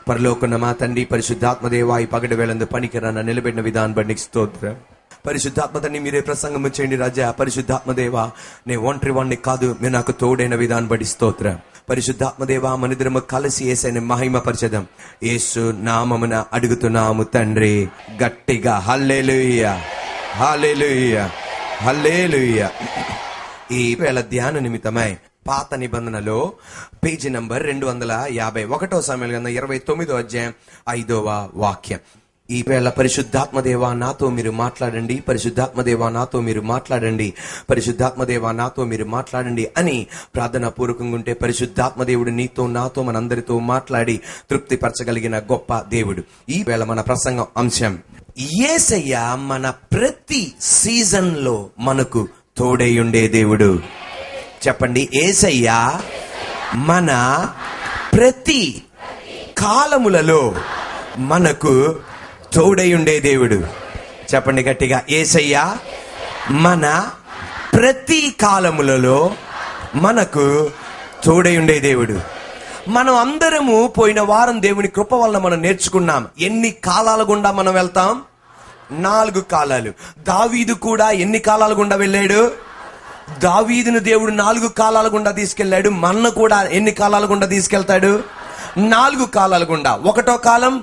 పరలోకన్న మా తండ్రి, పరిశుద్ధాత్మదేవా, ఈ పగటి వేళందు పనికిరాన నిలబెట్టిన విధానం బట్టి స్తోత్రం. పరిశుద్ధాత్మ తండ్రి, మీరే ప్రసంగం చేయండి రాజా. పరిశుద్ధాత్మదేవా, నేను ఒంటరి వాడిని కాదు, మీరు నాకు తోడైన విధానం బట్టి స్తోత్రం. పరిశుద్ధాత్మదేవా, మనిద్దరము కలిసి యేసుని మహిమ పరిచయం యేసు నామమున అడుగుతున్నాము తండ్రి. గట్టిగా హల్లెలూయా, హల్లెలూయా, హల్లెలూయా. ఈ వేళ ధ్యాన నిమిత్తమై పాత నిబంధనలో పేజీ నంబర్ 251 సమయాల గ్రంథం 29వ అధ్యాయం 5వ వాక్యం. ఈ వేళ పరిశుద్ధాత్మదేవా నాతో మీరు మాట్లాడండి, పరిశుద్ధాత్మదేవా నాతో మీరు మాట్లాడండి, పరిశుద్ధాత్మదేవా నాతో మీరు మాట్లాడండి అని ప్రార్థనా పూర్వకంగా ఉంటే పరిశుద్ధాత్మదేవుడు నీతో నాతో మనందరితో మాట్లాడి తృప్తిపరచగలిగిన గొప్ప దేవుడు. ఈ వేళ మన ప్రసంగం అంశం, యేసయ్య మన ప్రతి సీజన్ లో మనకు తోడై ఉండే దేవుడు. చెప్పండి, యేసయ్య మన ప్రతి కాలములలో మనకు తోడై ఉండే దేవుడు. చెప్పండి గట్టిగా, యేసయ్య మన ప్రతి కాలములలో మనకు తోడై ఉండే దేవుడు. మనం అందరము పోయిన వారం దేవుని కృప వలన మనం నేర్చుకున్నాం. ఎన్ని కాలాల గుండా మనం వెళ్తాం? 4 కాలాలు. దావీదు కూడా ఎన్ని కాలాల గుండా వెళ్ళాడు? దావీదును దేవుడు 4 కాలాల గుండా తీసుకెళ్లాడు. మన్ను కూడా ఎన్ని కాలాల గుండా తీసుకెళ్తాడు? 4 కాలాల గుండా. 1వ కాలం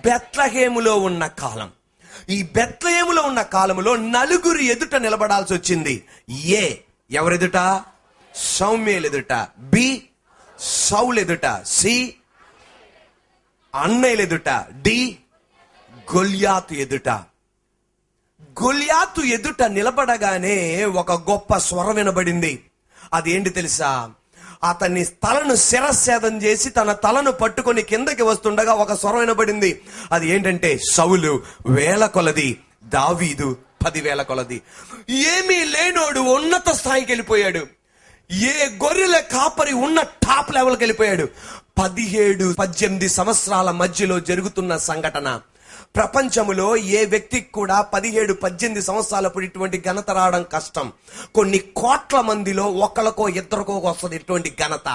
బెత్లెహేములో ఉన్న కాలం. ఈ బెత్లెహేములో ఉన్న కాలములో 4 ఎదుట నిలబడాల్సి వచ్చింది. ఎవరెదుట? సౌమ్యేలు ఎదుట. బి సౌలు ఎదుట. సి అన్నయ్యలు ఎదుట. డి గొల్యాతు ఎదుట. గొల్యాతు ఎదుట నిలబడగానే ఒక గొప్ప స్వరం వినబడింది. అది ఏంటి తెలుసా? అతన్ని తలను శిరఛేదం చేసి తన తలను పట్టుకొని కిందకి వస్తుండగా ఒక స్వరం వినబడింది. అది ఏంటంటే, సౌలు 1000 కొలది, దావీదు 10,000 కొలది. ఏమీ లేనోడు ఉన్నత స్థాయికి వెళ్ళిపోయాడు. ఏ గొర్రెల కాపరి ఉన్న టాప్ లెవెల్కి వెళ్ళిపోయాడు. 17-18 సంవత్సరాల మధ్యలో జరుగుతున్న సంఘటన. ప్రపంచములో ఏ వ్యక్తికి కూడా 17-18 సంవత్సరాలప్పుడు ఇటువంటి ఘనత రావడం కష్టం. కొన్ని కోట్ల మందిలో ఒకళ్ళకో ఇద్దరికో వస్తుంది ఇటువంటి ఘనత.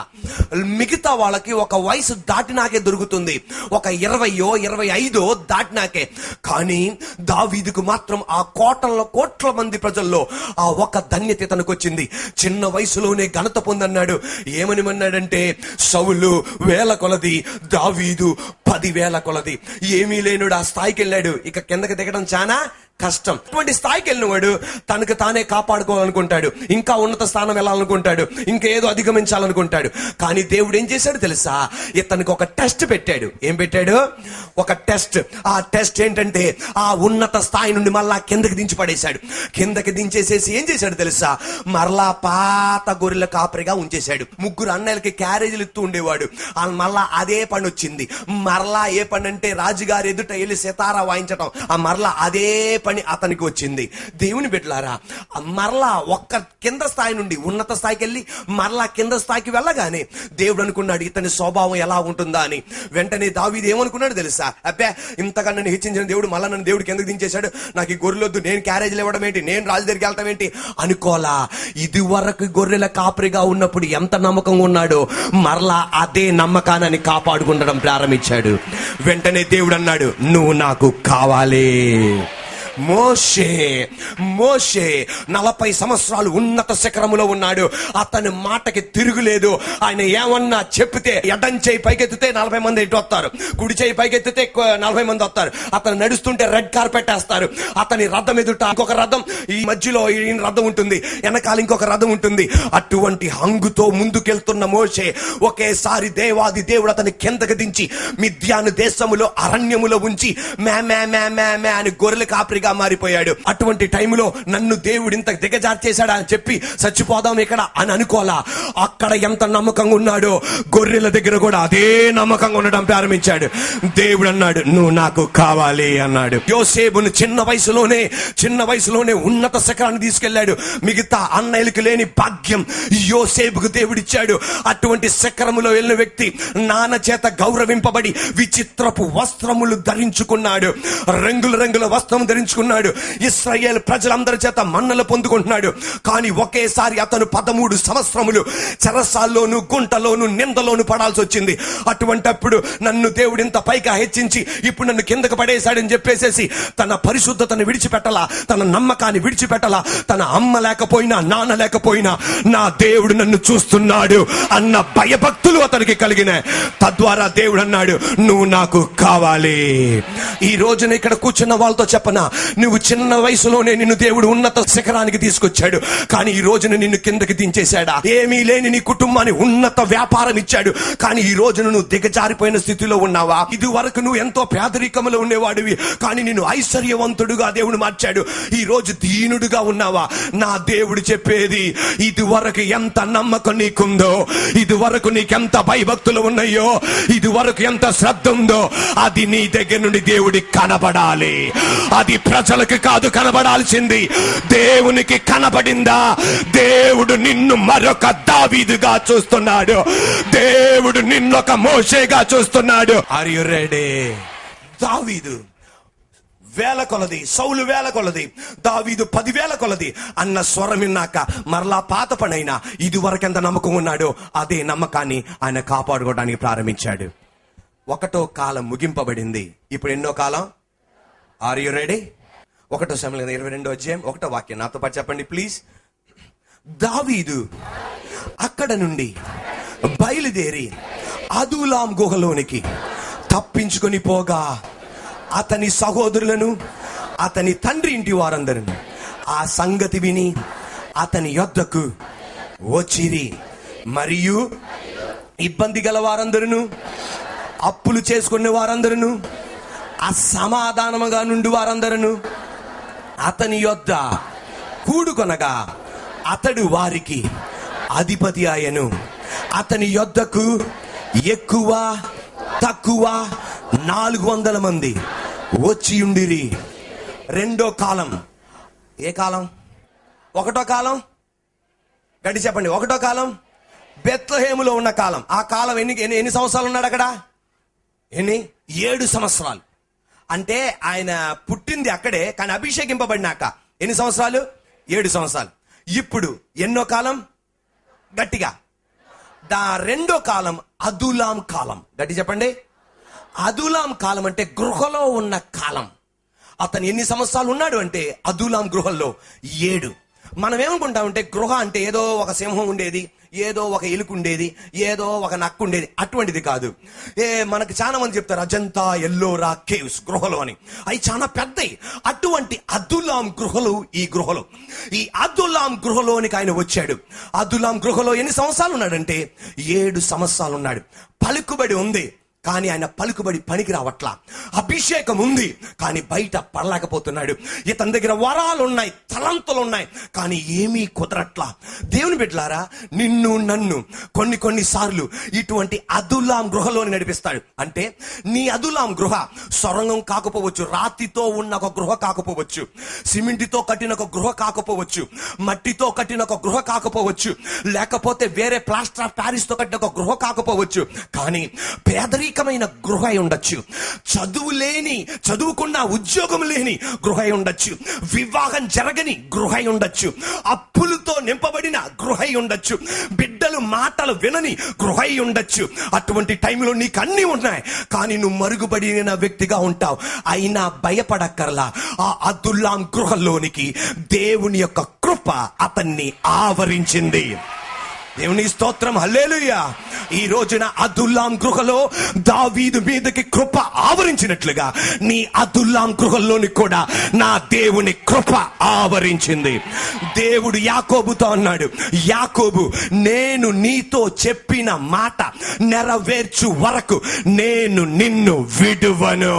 మిగతా వాళ్ళకి ఒక వయసు దాటినాకే దొరుకుతుంది, ఒక 20-25 దాటినాకే. కానీ దావీదుకు మాత్రం ఆ కోట్ల మంది ప్రజల్లో ఆ ఒక ధన్యత తనకు వచ్చింది. చిన్న వయసులోనే ఘనత పొందన్నాడు. ఏమనిమన్నాడంటే, సౌలు 1000 కొలది, దావీదు 10,000 కొలది. ఏమీ లేనుడు ఆ స్థాయికి వెళ్ళాడు. ఇక కిందకి దిగడం చాలా కష్టం. ఇటువంటి స్థాయికి వెళ్ళినవాడు తనకు తానే కాపాడుకోవాలనుకుంటాడు, ఇంకా ఉన్నత స్థానం వెళ్ళాలనుకుంటాడు, ఇంకా ఏదో అధిగమించాలనుకుంటాడు. కానీ దేవుడు ఏం చేశాడు తెలుసా? ఇతనికి ఒక టెస్ట్ పెట్టాడు. ఏం పెట్టాడు? ఒక టెస్ట్. ఆ టెస్ట్ ఏంటంటే, ఆ ఉన్నత స్థాయి నుండి మళ్ళా కిందకి దించి పడేశాడు. కిందకి దించేసేసి ఏం చేశాడు తెలుసా? మరలా పాత గొర్రెల కాపరిగా ఉంచేశాడు. 3 అన్నయ్యలకి క్యారేజీలు ఇస్తూ ఉండేవాడు. మరలా అదే పని వచ్చింది. మరలా ఏ పని అంటే, రాజుగారి ఎదుట వెళ్ళి సితారా వాయించటం. ఆ మరలా అదే పని అతనికి వచ్చింది. దేవుని బిడ్డలారా, మరలా ఒక్క కింద స్థాయి నుండి ఉన్నత స్థాయికి వెళ్ళి మరలా కింద స్థాయికి వెళ్ళగానే దేవుడు అనుకున్నాడు, ఇతని స్వభావం ఎలా ఉంటుందా అని. వెంటనే దావీదు ఏమనుకున్నాడు తెలుసా? అబ్బే, ఇంతగా నన్ను హెచ్చించిన దేవుడు మళ్ళా నన్ను దేవుడికి ఎందుకు దించేశాడు? నాకు ఈ గొర్రెలొద్దు, నేను క్యారేజీలు ఇవ్వడం ఏంటి, నేను రాజు దగ్గరికి వెళ్తాం ఏంటి అనుకోలా. ఇది వరకు గొర్రెల కాపరిగా ఉన్నప్పుడు ఎంత నమ్మకంగా ఉన్నాడో, మరలా అదే నమ్మకాన్ని కాపాడుకుండడం ప్రారంభించాడు. వెంటనే దేవుడు అన్నాడు, నువ్వు నాకు కావాలి. మోషే 40 సంవత్సరాలు ఉన్నత శిఖరములో ఉన్నాడు. అతని మాటకి తిరుగులేదు. ఆయన ఏమన్నా చెప్తే, ఎడం చేయి పైకెత్తితే 40 మంది ఇటు వస్తారు, కుడి చేయి పైకెత్తితే 40 మంది వస్తారు. అతను నడుస్తుంటే రెడ్ కార్పెట్ వేస్తారు. అతని రథం ఎదుట ఇంకొక రథం, ఈ మధ్యలో ఈ రథం ఉంటుంది, వెనకాల ఇంకొక రథం ఉంటుంది. అటువంటి హంగుతో ముందుకెళ్తున్న మోషే ఒకేసారి దేవాది దేవుడు అతని కిందకి దించి మిద్యాను దేశములో అరణ్యములో ఉంచి మే మే మే మే మే అని గొర్రెల కాపరిగా మారిపోయాడు. అటువంటి టైంలో నన్ను దేవుడు ఇంత దిగజార్చేశాడా అని చెప్పి చచ్చిపోదాం ఇక్కడ అని అనుకోలా. అక్కడ ఎంత నమ్మకంగా ఉన్నాడో, గొర్రెల దగ్గర కూడా అదే నమ్మకంగా ఉండడం ప్రారంభించాడు. దేవుడు అన్నాడు, నువ్వు నాకు కావాలి అన్నాడు. యోసేపును చిన్న వయసులోనే ఉన్నత శిఖరాన్ని తీసుకెళ్లాడు. మిగతా అన్నయ్యలకు లేని భాగ్యం యోసేపుకు దేవుడిచ్చాడు. అటువంటి శిఖరములో వెళ్ళిన వ్యక్తి నాన్న చేత గౌరవింపబడి విచిత్రపు వస్త్రములు ధరించుకున్నాడు. రంగుల వస్త్రం ధరించుకున్నాడు. నేర్చుకున్నాడు. ఇశ్రాయేలు ప్రజలందరి చేత మన్నలు పొందుకుంటున్నాడు. కానీ ఒకేసారి అతను 13 సంవత్సరములు చెరసాల్లోను, గుంటలోను, నిందలోను పడాల్సి వచ్చింది. అటువంటప్పుడు నన్ను దేవుడు ఇంత పైగా హెచ్చించి ఇప్పుడు నన్ను కిందకు పడేశాడని చెప్పేసేసి తన పరిశుద్ధతను విడిచిపెట్టలా, తన నమ్మకాన్ని విడిచిపెట్టలా. తన అమ్మ లేకపోయినా, నాన్న లేకపోయినా నా దేవుడు నన్ను చూస్తున్నాడు అన్న భయభక్తులు అతనికి కలిగినాయి. తద్వారా దేవుడు అన్నాడు, నువ్వు నాకు కావాలి. ఈ రోజున ఇక్కడ కూర్చున్న వాళ్ళతో చెప్పనా, నువ్వు చిన్న వయసులోనే నిన్ను దేవుడు ఉన్నత శిఖరానికి తీసుకొచ్చాడు. కానీ ఈ రోజున నిన్ను కిందకి దించేశాడా? ఏమీ లేని నీ కుటుంబాన్ని ఉన్నత వ్యాపారం ఇచ్చాడు. కానీ ఈ రోజున నువ్వు దిగజారిపోయిన స్థితిలో ఉన్నావా? ఇది వరకు నువ్వు ఎంతో పేదరికంలో ఉండేవాడివి, కానీ నిన్ను ఐశ్వర్యవంతుడుగా దేవుడు మార్చాడు. ఈ రోజు దీనుడుగా ఉన్నావా? నా దేవుడు చెప్పేది, ఇది వరకు ఎంత నమ్మకం నీకుందో, ఇది వరకు నీకెంత భయభక్తులు ఉన్నాయో, ఇది వరకు ఎంత శ్రద్ధ ఉందో, అది నీ దగ్గర నుండి దేవుడికి కనబడాలి. అది ప్రజలకు కాదు కనబడాల్సింది, దేవునికి కనబడిందా? దేవుడు నిన్ను మరొక దావీదుగా చూస్తున్నాడు. దేవుడు నిన్నొక మోషేగా చూస్తున్నాడు. Are you ready? దావీదు వేల కొలది, సౌలు వేల కొలది, దావీదు 10,000 కొలది అన్న స్వరం విన్నాక మరలా పాత పనైనా ఇది వరకెంత నమ్మకం ఉన్నాడో అదే నమ్మకాన్ని ఆయన కాపాడుకోవడానికి ప్రారంభించాడు. 1వ కాలం ముగింపబడింది. ఇప్పుడు ఎన్నో కాలం? Are you ready? 1 సమూయేలు 22వ అధ్యాయం 1వ వాక్యం నాతో పాటు చెప్పండి ప్లీజ్. దావీదు అక్కడ నుండి బయలుదేరి అదులాం గుహలోనికి తప్పించుకొని పోగా అతని సహోదరులను, అతని తండ్రి ఇంటి వారందరూ ఆ సంగతి విని అతని యొద్దకు వచ్చిరి. మరియు ఇబ్బంది గల వారందరూ, అప్పులు చేసుకునే వారందరూ, అసమాధానముగా నుండి వారందరూ అతని యొద్ద కూడుకొనగా అతడు వారికి అధిపతి ఆయను. అతని యొద్దకు ఎక్కువ తక్కువ 400 మంది వచ్చి ఉండిరి. 2వ కాలం. ఏ కాలం? 1వ కాలం గట్టి చెప్పండి. 1వ కాలం బెత్లెహేములో ఉన్న కాలం. ఆ కాలం ఎన్ని సంవత్సరాలు ఉన్నాడు అక్కడ? 7 సంవత్సరాలు. అంటే ఆయన పుట్టింది అక్కడే, కానీ అభిషేకింపబడినాక ఎన్ని సంవత్సరాలు? 7 సంవత్సరాలు. ఇప్పుడు ఎన్నో కాలం? గట్టిగా 2వ కాలం అదులాం కాలం. గట్టి చెప్పండి. అదులాం కాలం అంటే గృహలో ఉన్న కాలం. అతను ఎన్ని సంవత్సరాలు ఉన్నాడు అంటే అదులాం గృహల్లో 7. మనం ఏమనుకుంటామంటే గృహ అంటే ఏదో ఒక సింహం ఉండేది, ఏదో ఒక ఎలుక ఉండేది, ఏదో ఒక నక్కు ఉండేది. అటువంటిది కాదు. మనకు చాలా మంది చెప్తారు అజంతా ఎల్లోరా కేవ్స్ గృహలు అని. అవి చాలా పెద్దవి. అటువంటి అదులాం గృహలు ఈ గృహలు. ఈ అదులాం గృహలోనికి ఆయన వచ్చాడు. అదులాం గృహలో ఎన్ని సంవత్సరాలు ఉన్నాడంటే 7 సంవత్సరాలు ఉన్నాడు. పలుకుబడి ఉంది, కానీ ఆయన పలుకుబడి పనికి రావట్లా. అభిషేకం ఉంది, కానీ బయట పడలేకపోతున్నాడు. ఇతని దగ్గర వరాలు ఉన్నాయి, తలంతులు ఉన్నాయి, కానీ ఏమీ కుదరట్లా. దేవుని బిడ్డలారా, నిన్ను నన్ను కొన్నిసార్లు ఇటువంటి అదులాం గృహలోని నడిపిస్తాడు. అంటే నీ అదులాం గృహ సొరంగం కాకపోవచ్చు, రాతితో ఉన్న ఒక గృహ కాకపోవచ్చు, సిమెంట్తో కట్టిన ఒక గృహ కాకపోవచ్చు, మట్టితో కట్టిన ఒక గృహ కాకపోవచ్చు, లేకపోతే వేరే ప్లాస్టర్ ఆఫ్ ప్యారిస్ తో కట్టిన ఒక గృహ కాకపోవచ్చు, కానీ పేదరికమైన గృహ ఉండొచ్చు, చదువుకున్న ఉద్యోగం లేని గృహ ఉండొచ్చు, వివాహం జరగని గృహ ఉండొచ్చు, అప్పులతో నింపబడిన గృహ ఉండొచ్చు, బిడ్డలు మాటలు వినని గృహ ఉండొచ్చు. అటువంటి టైంలో నీకు అన్ని ఉన్నాయి, కానీ నువ్వు మరుగుపడిన వ్యక్తిగా ఉంటావు. అయినా భయపడక్కర్లా. ఆ అదుల్లాం గృహలోనికి దేవుని యొక్క కృప అతన్ని ఆవరించింది. దేవుని స్తోత్రం, హల్లెలూయా. ఈ రోజున అదుల్లాం గృహలో దావీదు మీదకి కృప ఆవరించినట్లుగా నీ అదుల్లాం గృహలోని కూడా నా దేవుని కృప ఆవరించింది. దేవుడు యాకోబుతో అన్నాడు, యాకోబు, నేను నీతో చెప్పిన మాట నెరవేర్చు వరకు నేను నిన్ను విడువను.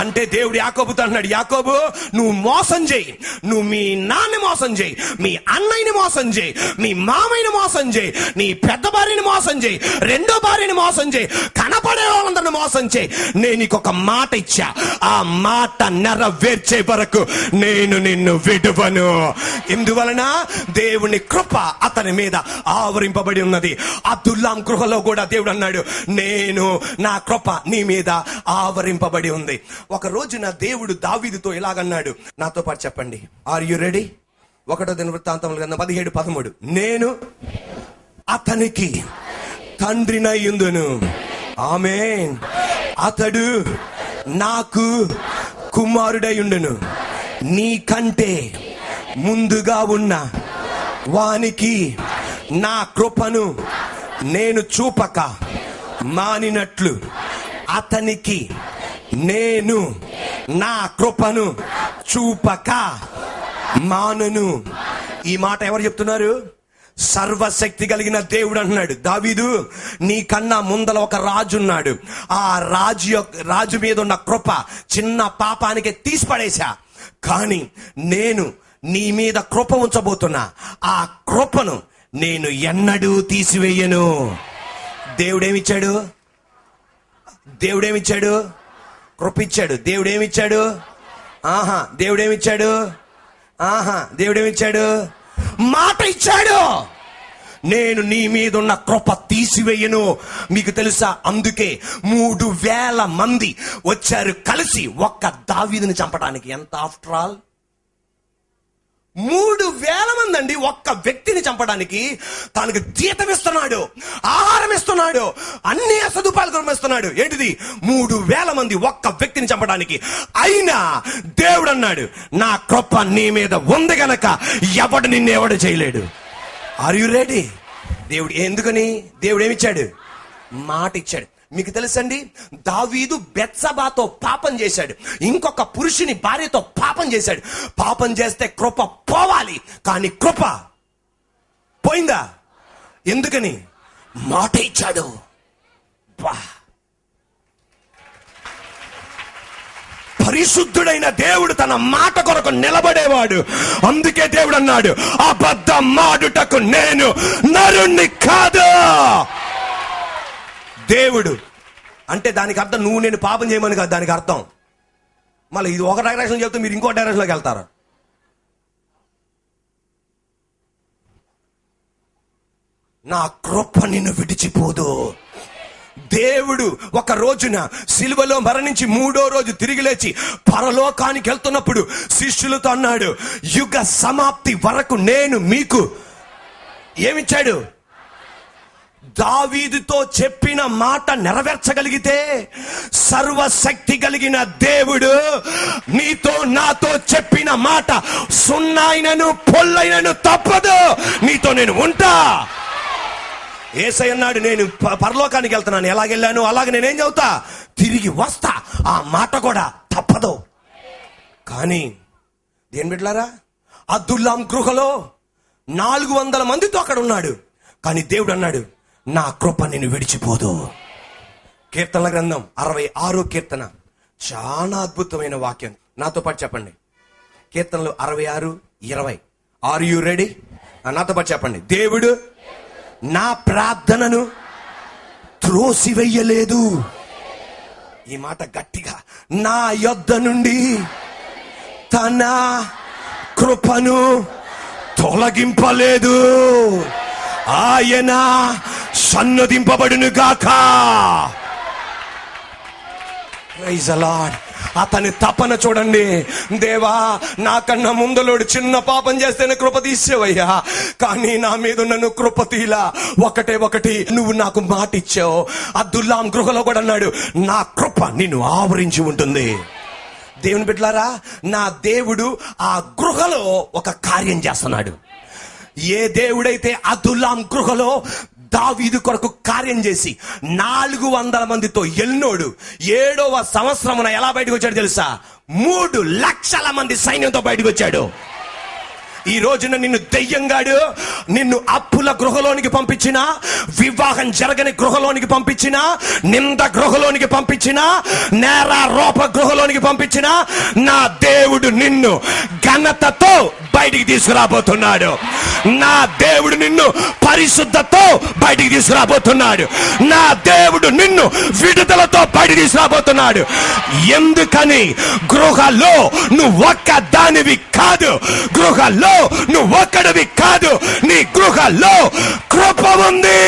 అంటే దేవుడు యాకోబుతో అన్నాడు, యాకోబు నువ్వు మోసం చేయి, నువ్వు మీ నాన్నని మోసం చేయి, మీ అన్నయ్యని మోసం చేయి, మీ మామయ్యని మోసం చేయి, నీ పెద్ద భార్యని మోసం చేయి, రెండో భార్యని మోసం చేయి, కనపడే వాళ్ళందరిని మోసం చేయి, నేను నీకు ఒక మాట ఇచ్చా, ఆ మాట నెరవేర్చే వరకు నేను నిన్ను విడువను. ఎందువలన దేవుని కృప అతని మీద ఆవరింపబడి ఉన్నది. అదుల్లాం గృహలో కూడా దేవుడు అన్నాడు, నేను నా కృప నీ మీద ఆవరింపబడి ఉంది. ఒక రోజున దేవుడు దావీదుతో ఇలాగన్నాడు. నాతో పాటు చెప్పండి, ఆర్ యు రెడీ? 1వ దినవృత్తాంతముల గ్రంథం 17:13. నేను అతనికి తండ్రినై యుందును, ఆమేన్. అతడు నాకు కుమారుడై ఉండును. నీకంటే ముందుగా ఉన్న వానికి నా కృపను నేను చూపక మానినట్లు అతనికి నేను నా కృపను చూపక మానును. ఈ మాట ఎవరు చెప్తున్నారు? సర్వశక్తి కలిగిన దేవుడు అంటున్నాడు. దావీదు, నీ కన్నా ముందల ఒక రాజు ఉన్నాడు. ఆ రాజు మీద ఉన్న కృప చిన్న పాపానికి తీసిపడేశా, కానీ నేను నీ మీద కృప ఉంచబోతున్నా. ఆ కృపను నేను ఎన్నడూ తీసివేయను. దేవుడేమిచ్చాడు? దేవుడేమిచ్చాడు? కృప ఇచ్చాడు. దేవుడేమిచ్చాడు? దేవుడేమిచ్చాడు? దేవుడేమిచ్చాడు? మాట ఇచ్చాడు. నేను నీ మీద ఉన్న కృప తీసివేయను. మీకు తెలుసా, అందుకే 3,000 మంది వచ్చారు కలిసి ఒక్క దావీదుని చంపడానికి. ఎంత ఆఫ్టర్ ఆల్? 3,000 మంది అండి ఒక్క వ్యక్తిని చంపడానికి. తనకు జీతం ఇస్తున్నాడు, ఆహారం ఇస్తున్నాడు, అన్ని సదుపాయాలు ఇస్తున్నాడు. ఏంటిది? 3,000 మంది ఒక్క వ్యక్తిని చంపడానికి. అయినా దేవుడు అన్నాడు, నా కృప నీ మీద ఉంది గనక ఎవడు నిన్నెవడు చేయలేడు. Are you ready? దేవుడు ఎందుకని? దేవుడు ఏమిచ్చాడు? మాట ఇచ్చాడు. మీకు తెలుసండి, దావీదు బెత్సబాతో పాపం చేశాడు, ఇంకొక పురుషుని భార్యతో పాపం చేశాడు. పాపం చేస్తే కృప పోవాలి, కానీ కృప పోయిందా? ఎందుకని? మాట ఇచ్చాడు. పరిశుద్ధుడైన దేవుడు తన మాట కొరకు నిలబడేవాడు. అందుకే దేవుడు అన్నాడు, అబద్ధం మాడుటకు నేను నరుణ్ణి కాదు. దేవుడు అంటే దానికి అర్థం నువ్వు నేను పాపం చేయమని కాదు. దానికి అర్థం మళ్ళీ ఇది ఒక డైరెక్షన్ చెప్తే మీరు ఇంకో డైరెక్షన్లోకి వెళ్తారు. నా కృప నిన్ను విడిచిపోదు. దేవుడు ఒక రోజున సిలువలో మరణించి 3వ రోజు తిరిగి లేచి పరలోకానికి వెళ్తున్నప్పుడు శిష్యులతో అన్నాడు, యుగ సమాప్తి వరకు నేను మీకు ఏమిచ్చాడు? దావీదుతో చెప్పిన మాట నెరవేర్చగలిగితే సర్వశక్తి కలిగిన దేవుడు నీతో నాతో చెప్పిన మాట సున్నాయినను పొల్లైనను తప్పదు, నీతో నేను ఉంటా. యేసయ్య అన్నాడు, నేను పరలోకానికి వెళ్తున్నాను, ఎలాగెళ్ళాను అలాగే నేనేం చెబుతా, తిరిగి వస్తా. ఆ మాట కూడా తప్పదు. కానీ దేని బిడ్డలారా, అదుల్లాం గృహలో 400 మందితో అక్కడ ఉన్నాడు. కానీ దేవుడు అన్నాడు, నా కృప నిన్ను విడిచిపోదు. కీర్తనల గ్రంథం 66వ కీర్తన చాలా అద్భుతమైన వాక్యం. నాతో పాటు చెప్పండి, కీర్తనలు 66:20. Are you ready? నాతో పాటు చెప్పండి, దేవుడు నా ప్రార్థనను త్రోసివేయలేదు. ఈ మాట గట్టిగా, నా యొద్ద నుండి తన కృపను తొలగింపలేదు. ఆయన సన్నదింపబడును గాక. Praise the lord. అతని తపన చూడండి. దేవా, నాకన్నా ముందలోడు చిన్న పాపం చేస్తేనే కృప తీసేవయ్యా, కానీ నా మీద నన్ను కృప తీలా. ఒకటి నువ్వు నాకు మాట ఇచ్చావు. అదుల్లాం గృహలో కూడా అన్నాడు, నా కృప నిన్ను ఆవరించి ఉంటుంది. దేవుని బిడ్డలారా, నా దేవుడు ఆ గృహలో ఒక కార్యం చేస్తున్నాడు. ఏ దేవుడైతే అదుల్లాం గృహలో దావీదు కొరకు కార్యం చేసి 400 మందితో ఎల్నోడు 7వ సంవత్సరమున ఎలా బయటకు వచ్చాడు తెలుసా? 3 లక్షల మంది సైన్యంతో బయటకు వచ్చాడు. ఈ రోజున నిన్ను దెయ్యంగాడు నిన్ను అప్పుల గృహలోనికి పంపించిన, వివాహం జరగని గృహలోనికి పంపించిన, నింద గృహలోనికి పంపించిన, నేరారోప గృహలోనికి పంపించిన, నా దేవుడు నిన్ను ఘనతతో బయటికి తీసుకురాబోతున్నాడు. నా దేవుడు నిన్ను పరిశుద్ధతో బయటికి తీసుకురాబోతున్నాడు. నా దేవుడు నిన్ను విడుదలతో బయటికి తీసుకురాబోతున్నాడు. ఎందుకని? గృహలో నువ్వు ఒక్క దానివి కాదు, గృహలో నువ్వు ఒక్కడివి కాదు, నీ గృహలో కృప ఉంది.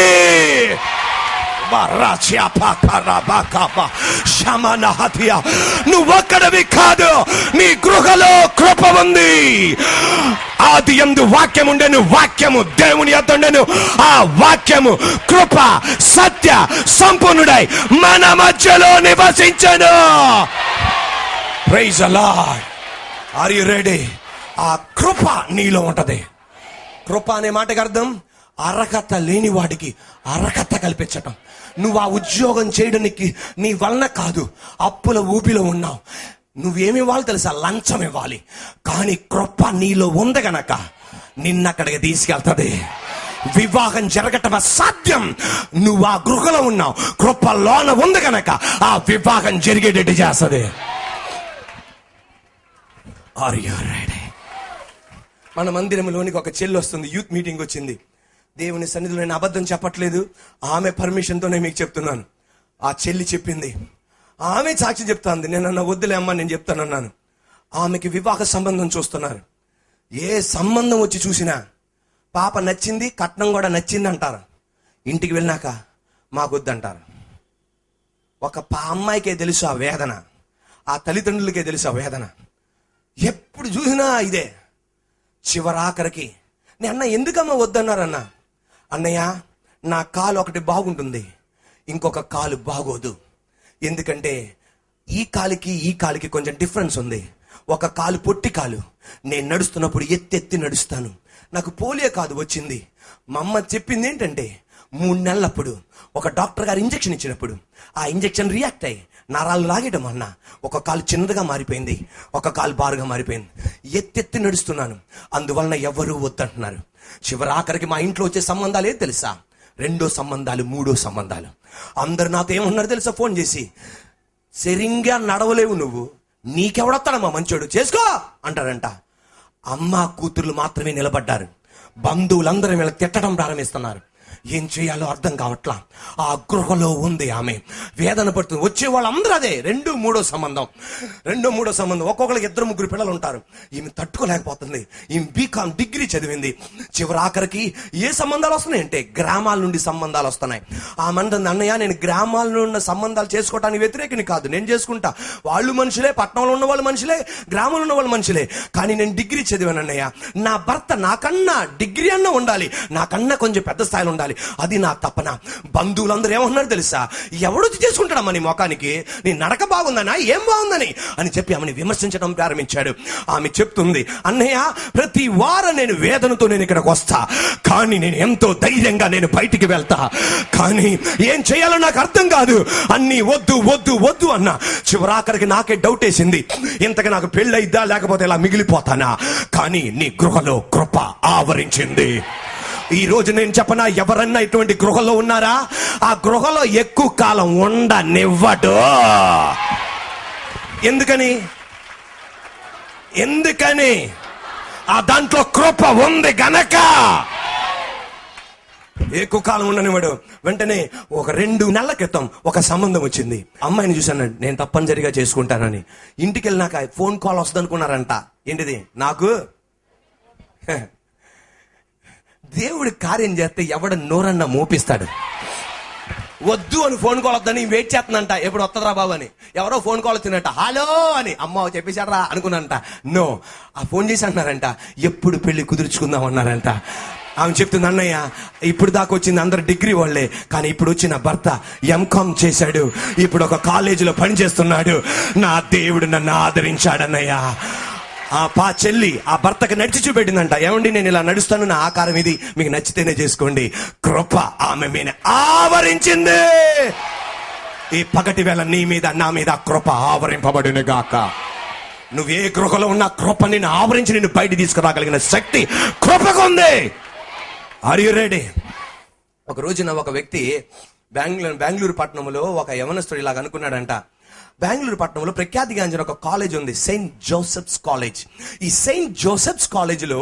నువ్వొక్కడివి కాదు, నీ గృహలో కృప ఉంది. ఆది యందు వాక్యం ఉండెను, వాక్యము దేవుని యొద్ద ఉండెను, ఆ వాక్యము కృప సత్య సంపూర్ణుడై మన మధ్యలో నివసించెను. Praise the Lord. Are you ready? ఆ కృప నీలో ఉంటది. కృప అనే మాటకి అర్థం అర్హత లేని వాడికి అర్హత కల్పించటం. నువ్వు ఆ ఉద్యోగం చేయడానికి నీ వలన కాదు, అప్పుల ఊపిలో ఉన్నావు. నువ్వేమి ఇవ్వాలి తెలుసా? లంచం ఇవ్వాలి. కానీ కృప నీలో ఉంది గనక నిన్నక్కడికి తీసుకెళ్తుంది. వివాహం జరగటం అసాధ్యం, నువ్వు ఆ గృహలో ఉన్నావు. కృప లోన ఉంది గనక ఆ వివాహం జరిగేటట్టు చేస్తుంది. Are you ready? మన మందిరంలోనికి ఒక చెల్లి వస్తుంది, యూత్ మీటింగ్ వచ్చింది. దేవుని సన్నిధిలో నేను అబద్ధం చెప్పట్లేదు, ఆమె పర్మిషన్తోనే మీకు చెప్తున్నాను. ఆ చెల్లి చెప్పింది, ఆమె సాక్షి చెప్తాంది. నేను అన్న వద్దులే అమ్మా, నేను చెప్తానన్నాను. ఆమెకి వివాహ సంబంధం చూస్తున్నారు. ఏ సంబంధం వచ్చి చూసినా పాప నచ్చింది, కట్నం కూడా నచ్చింది అంటారు. ఇంటికి వెళ్ళినాక మాకొద్దంటారు. ఒక అమ్మాయికే తెలుసు ఆ వేదన, ఆ తల్లిదండ్రులకే తెలుసు ఆ వేదన. ఎప్పుడు చూసినా ఇదే. చివరాఖరికి నేను అన్న ఎందుకమ్మా వద్దన్నారన్నా, అన్నయ్య నా కాలు ఒకటి బాగుంటుంది, ఇంకొక కాలు బాగోదు. ఎందుకంటే ఈ కాలికి కొంచెం డిఫరెన్స్ ఉంది. ఒక కాలు పొట్టి కాలు, నేను నడుస్తున్నప్పుడు ఎత్తెత్తి నడుస్తాను. నాకు పోలియో కాదు వచ్చింది. మా అమ్మ చెప్పింది ఏంటంటే 3 నెలలప్పుడు ఒక డాక్టర్ గారు ఇంజెక్షన్ ఇచ్చినప్పుడు ఆ ఇంజెక్షన్ రియాక్ట్ అయ్యి నరాలు లాగేయడం అన్న ఒక కాలు చిన్నదిగా మారిపోయింది, ఒక కాలు బారుగా మారిపోయింది. ఎత్తెత్తి నడుస్తున్నాను, అందువలన ఎవరు వద్దంటున్నారు. చివరాఖరికి మా ఇంట్లో వచ్చే సంబంధాలు ఏం తెలుసా? 2వ సంబంధాలు, 3వ సంబంధాలు. అందరు నాతో ఏమన్నారు తెలుసా? ఫోన్ చేసి, సరిగ్గా నడవలేవు నువ్వు, నీకెవడొస్తాడమ్మా మంచోడు, చేసుకో అంటారంట. అమ్మ కూతుర్లు మాత్రమే నిలబడ్డారు. బంధువులందరూ వీళ్ళకి తిట్టడం ప్రారంభిస్తున్నారు. ఏం చేయాలో అర్థం కావట్లా. ఆ గృహలో ఉంది ఆమె, వేదన పడుతుంది. వచ్చే వాళ్ళందరూ అదే 2, 3వ సంబంధం, 2, 3వ సంబంధం. ఒక్కొక్కరికి 2, 3 పిల్లలు ఉంటారు. ఈమె తట్టుకోలేకపోతుంది. ఈమె బీకామ్ డిగ్రీ చదివింది. చివరాఖరికి ఏ సంబంధాలు వస్తున్నాయి అంటే గ్రామాల నుండి సంబంధాలు వస్తున్నాయి. ఆ మంది అన్నయ్య, నేను గ్రామాల్లో ఉన్న సంబంధాలు చేసుకోవటానికి వ్యతిరేకిని కాదు, నేను చేసుకుంటా. వాళ్ళు మనుషులే, పట్టణంలో ఉన్న వాళ్ళు మనుషులే, గ్రామంలో ఉన్న వాళ్ళు మనుషులే. కానీ నేను డిగ్రీ చదివాను అన్నయ్య, నా భర్త నాకన్నా డిగ్రీ అన్నా ఉండాలి, నాకన్నా కొంచెం పెద్ద స్థాయిలో ఉండాలి, అది నా తపన. బంధువులందరూ ఏమన్నారు తెలుసా? ఎవడొచ్చి చేసుకుంటాడమ్మా నీ మొఖానికి, నీ నడక బాగుందనా, ఏం బాగుందని అని చెప్పి ఆమెను విమర్శించడం ప్రారంభించాడు. ఆమె చెప్తుంది, అన్నయ్య ప్రతి వారం నేను వేదనతో నేను ఇక్కడికి వస్తా, కానీ నేను ఎంతో ధైర్యంగా నేను బయటికి వెళ్తా. కానీ ఏం చేయాలో నాకు అర్థం కాదు, అన్ని వద్దు వద్దు వద్దు అన్నా. చివరాఖరికి నాకే డౌట్ వేసింది, ఇంతకు నాకు పెళ్ళయిద్దా లేకపోతే ఇలా మిగిలిపోతానా? కానీ నీ గృహలో కృప ఆవరించింది. ఈ రోజు నేను చెప్పనా, ఎవరన్నా ఇటువంటి గృహలో ఉన్నారా? ఆ గృహలో ఎక్కువ కాలం ఉండనివ్వడు. ఎందుకని ఆ దాంట్లో కృప ఉంది గనక ఎక్కువ కాలం ఉండనివ్వడు. వెంటనే ఒక 2 నెలల క్రితం ఒక సంబంధం వచ్చింది. అమ్మాయిని చూశాను, నేను తప్పనిసరిగా చేసుకుంటానని. ఇంటికి వెళ్ళినాక ఫోన్ కాల్ వస్తుంది అనుకున్నారంట. ఏంటిది? నాకు దేవుడి కార్యం చేస్తే ఎవడ నోరన్నా మోపిస్తాడు. వద్దు అని ఫోన్ కాల్ వద్దని వెయిట్ చేస్తుందంట, ఎప్పుడు వస్తుందిరా బాబు అని. ఎవరో ఫోన్ కాల్ వచ్చిందంట, హలో అని. అమ్మ చెప్పేశాడరా అనుకున్నానంట. నో, ఆ ఫోన్ చేసి అంటున్నారంట, ఎప్పుడు పెళ్లి కుదుర్చుకుందాం అన్నారంట. ఆమె చెప్తుంది, అన్నయ్య ఇప్పుడు దాకా వచ్చింది అందరు డిగ్రీ వాళ్ళే, కానీ ఇప్పుడు వచ్చిన భర్త ఎంకామ్ చేశాడు, ఇప్పుడు ఒక కాలేజీలో పనిచేస్తున్నాడు. నా దేవుడు నన్ను ఆదరించాడన్నయ్య. ఆ చెల్లి ఆ భర్తకి నడిచి చూపెట్టిందంట, ఏమండి నేను ఇలా నడుస్తాను, నా ఆకారం ఇది, మీకు నచ్చితేనే చేసుకోండి. కృప ఆమె మీద ఆవరించింది. ఈ పగటి వేళ నీ మీద నా మీద కృప ఆవరింపబడిన గాక. నువ్వే గృహలో ఉన్న కృప నిన్ను ఆవరించి నిన్ను బయట తీసుకురాగలిగిన శక్తి కృపకు ఉంది. Are you ready? ఒక రోజున ఒక వ్యక్తి బెంగళూరు పట్టణంలో ఒక యవనస్తుడు ఇలాగ అనుకున్నాడంట. బెంగళూరు పట్టణంలో ప్రఖ్యాతిగాంచిన ఒక కాలేజ్ ఉంది, సెయింట్ జోసెఫ్స్ కాలేజ్. ఈ సెయింట్ జోసెఫ్స్ కాలేజీలో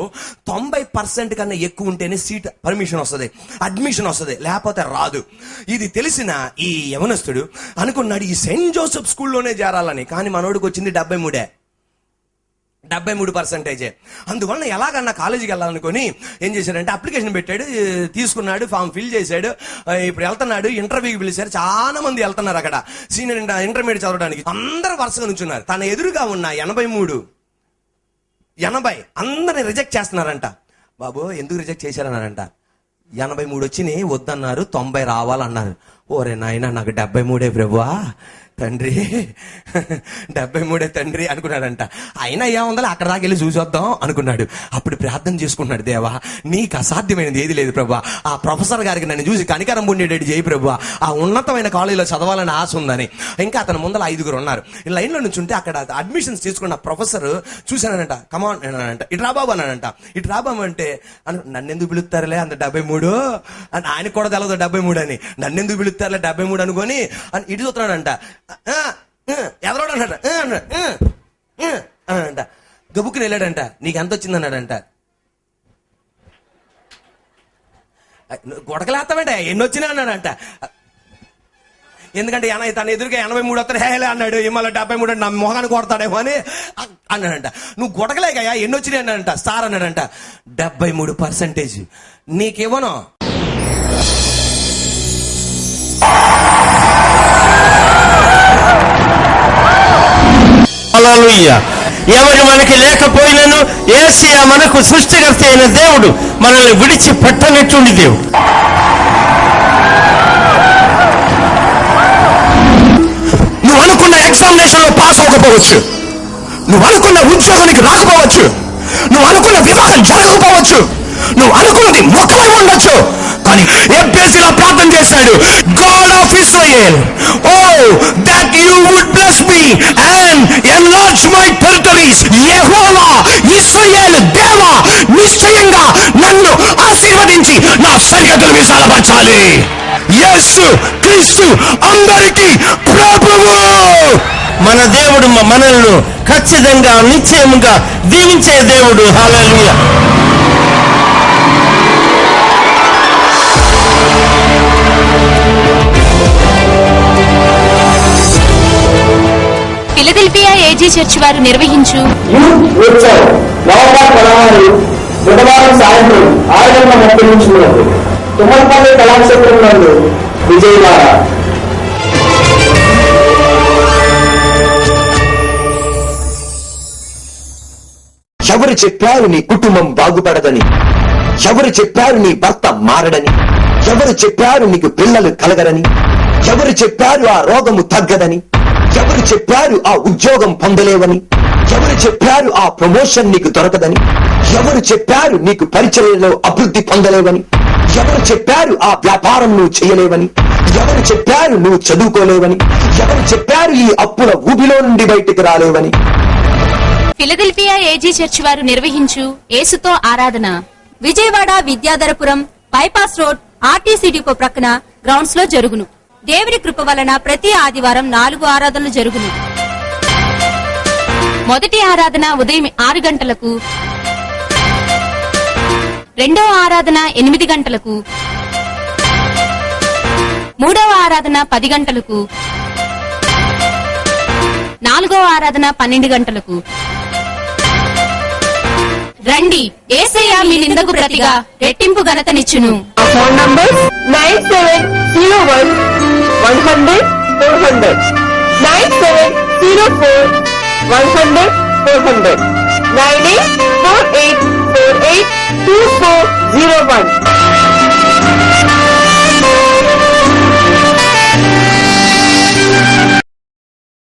90% కన్నా ఎక్కువ ఉంటేనే సీట్ పర్మిషన్ వస్తుంది, అడ్మిషన్ వస్తుంది, లేకపోతే రాదు. ఇది తెలిసిన ఈ యవనస్తుడు అనుకున్నాడు ఈ సెయింట్ జోసెఫ్ స్కూల్లోనే చేరాలని. కానీ మనోడికి వచ్చింది 73. 73%. అందువలన ఎలాగన్నా కాలేజీకి వెళ్ళాలనుకొని ఏం చేశాడంటే అప్లికేషన్ పెట్టాడు, తీసుకున్నాడు, ఫామ్ ఫిల్ చేశాడు. ఇప్పుడు వెళ్తున్నాడు, ఇంటర్వ్యూకి పిలిచారు. చాలా మంది వెళ్తున్నారు అక్కడ సీనియర్ ఇంటర్మీడియట్ చదవడానికి. అందరూ వరుసగా నుంచున్నారు. తన ఎదురుగా ఉన్న 83, 80 అందరిని రిజెక్ట్ చేస్తున్నారంట. బాబు ఎందుకు రిజెక్ట్ చేశారన్నారంట. 83 వచ్చినాయి, వద్దన్నారు, 90 రావాలన్నారు. ఓరే నాయన, నాకు 73 ప్రభువా తండ్రి, 73 తండ్రి అనుకున్నాడంట. అయినా ఏముందని అక్కడ దాకా వెళ్ళి చూసొద్దాం అనుకున్నాడు. అప్పుడు ప్రార్థన చేసుకున్నాడు, దేవా నీకు అసాధ్యమైనది ఏది లేదు ప్రభువా. ఆ ప్రొఫెసర్ గారికి నన్ను చూసి కనికరం పొందేటట్టు చేయి ప్రభువా. ఆ ఉన్నతమైన కాలేజీలో చదవాలని ఆశ ఉందని. ఇంకా అతని ముందర 5 ఉన్నారు. ఈ లైన్లో నుంచి ఉంటే అక్కడ అడ్మిషన్స్ తీసుకున్న ప్రొఫెసర్ చూశానంట. కమాన్ అన్నాడంట, ఇటు రాబాబు అన్నాడంట. ఇటు రాబాబు అంటే నన్ను ఎందుకు పిలుస్తారులే అంత 73 అని ఆయనకు కూడా తెలదు 73 అని. నన్ను ఎందుకు పిలుస్తారులే 73 అనుకొని అని ఇటు చూస్తున్నాడంట. ఎదరోడు అన్నాడు అన్నాడంట. గబుక్కుని వెళ్ళాడంట. నీకు ఎంత వచ్చింది అన్నాడంట. గొడకలేస్తామంటే ఎన్ని వచ్చినా అన్నాడంట. ఎందుకంటే తన ఎదురుగా 83 వస్తారు. హేలే అన్నాడు. ఇవాళ 73 నా మొహాన్ని కొడతాడేమో అని అన్నాడంట. నువ్వు గొడకలేకయ్యా ఎన్ని వచ్చినాయి అన్నాడంట. సార్ అన్నాడంట 73%. నీకేమోనో ఎవరు మనకి లేకపోయినను యేసయ్య మనకు సృష్టికర్త అయిన దేవుడు మనల్ని విడిచి పెట్టనట్టుండి దేవుడు. నువ్వు అనుకున్న ఎగ్జామినేషన్ లో పాస్ అవ్వకపోవచ్చు, నువ్వు అనుకున్న ఉద్యోగానికి రాకపోవచ్చు, నువ్వు అనుకున్న వివాహం జరగకపోవచ్చు, నువ్వు అనుకున్నది మొక్కలై ఉండొచ్చు. కానీ ఎబ్బేసిలా ప్రార్థన చేశాడు, God of Israel, oh that you would bless me and enlarge my territories. యెహోవా ఇశ్రాయేల్ దేవా, నిశ్చయంగా నన్ను ఆశీర్వదించి నా సరిహద్దులు విశాలపరచాలి. యేసు క్రీస్తు అందరికీ ప్రభువు. మన దేవుడు మనల్ని ఖచ్చితంగా నిశ్చయముగా దీవించే దేవుడు. హల్లెలూయా. ఫిలదెల్ఫియా ఏజీ చర్చ్ వారు నిర్వహించు నవంబర్ 16 బుధవారం సాయంత్రం 6:30 నుంచి తుమ్మలపల్లి కళాక్షేత్రం నందు విజయవాడ. ఎవరు చెప్పారు నీ కుటుంబం బాగుపడదని? ఎవరు చెప్పారు నీ భర్త మారడని? ఎవరు చెప్పారు నీకు పిల్లలు కలగరని? ఎవరు చెప్పారు ఆ రోగము తగ్గదని? ఎవరు చెప్పారు ఆ ఉద్యోగం పొందలేవని? ఎవరు చెప్పారు ఆ ప్రమోషన్ నీకు దొరకదని? ఎవరు చెప్పారు నీకు పరిచర్యలో అభివృద్ధి పొందలేవని? ఎవరు చెప్పారు ఆ వ్యాపారం నువ్వు చేయలేవని? ఎవరు చెప్పారు నువ్వు చదువుకోలేవని? ఎవరు చెప్పారు ఈ అప్పుల ఊబిలో నుండి బయటికి రాలేవని? ఫిలదెల్ఫియా ఏజీ చర్చ్ వారు నిర్వహించు యేసుతో ఆరాధన Vijayawada Vidyadharapuram bypass road RTC depot ప్రక్కన గ్రౌండ్స్ లో జరుగును. దేవుని కృప వలన ప్రతి ఆదివారం 4 ఆరాధనలు జరుగును. మొదటి ఆరాధన ఉదయం 6 గంటలకు, రెండవ ఆరాధన 8 గంటలకు, మూడవ ఆరాధన 10 గంటలకు, నాలుగవ ఆరాధన 12 గంటలకు. రండి, యేసయ్య మీ నిందకు ప్రతిగా రెట్టింపు ఘనతనిచ్చును. Phone number 970100 9704 9848482401.